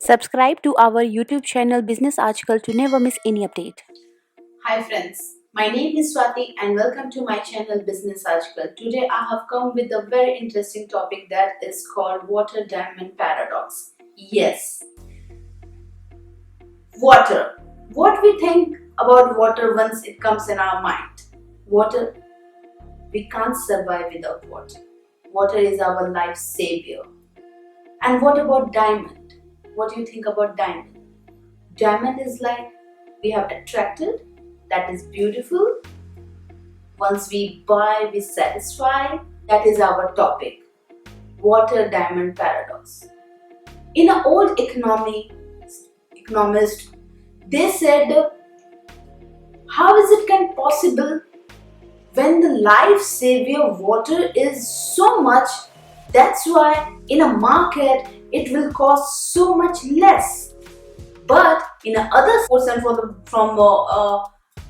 Subscribe to our YouTube channel Business Aajkal to never miss any update. Hi friends, my name is Swati and welcome to my channel Business Aajkal. Today I have come with a very interesting topic that is called water diamond paradox. Yes, water. What we think about water once it comes in our mind. Water, we can't survive without water. Water is our life savior. And what about diamond? What do you think about diamond? Diamond is like we have attracted, that is beautiful. Once we buy, we satisfy. That is our topic. Water diamond paradox. In an old economist, they said, how is it can possible when the life savior water is so much? That's why in a market it will cost so much less. But in other sports and from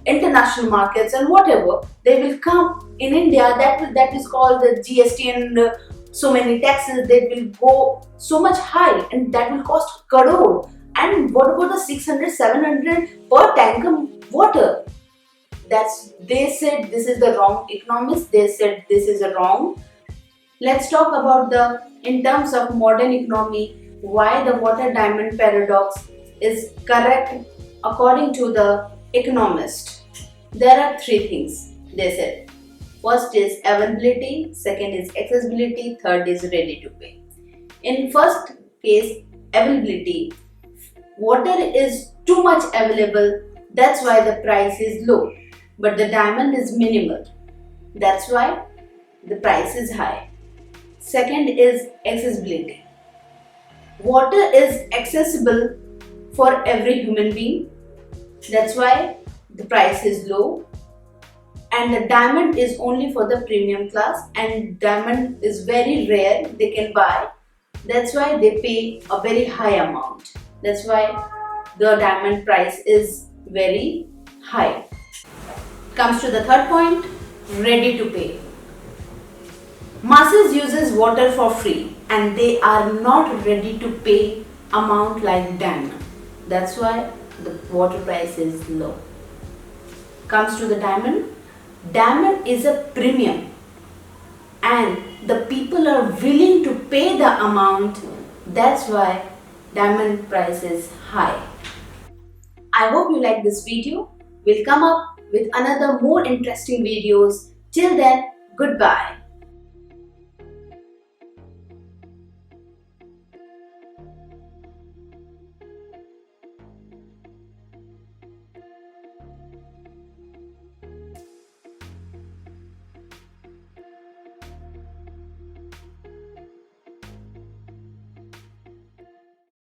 international markets and whatever, they will come in India. That is called the GST and so many taxes. They will go so much high, and that will cost crore. And what about the 600, 700 per tank of water? They said this is the wrong economics. They said this is wrong. Let's talk about the in terms of modern economy why the water diamond paradox is correct according to the economist. There are three things they said. First is availability, second is accessibility, third is ready to pay. In first case, availability, water is too much available, that's why the price is low. But the diamond is minimal, that's why the price is high. Second is accessibility. Water is accessible for every human being. That's why the price is low. And the diamond is only for the premium class, and diamond is very rare, they can buy. That's why they pay a very high amount. That's why the diamond price is very high. Comes to the third point, ready to pay. Masses uses water for free and they are not ready to pay amount like diamond. That's why the water price is low. Comes to the diamond. Diamond is a premium and the people are willing to pay the amount. That's why diamond price is high. I hope you like this video. We'll come up with another more interesting videos. Till then, goodbye.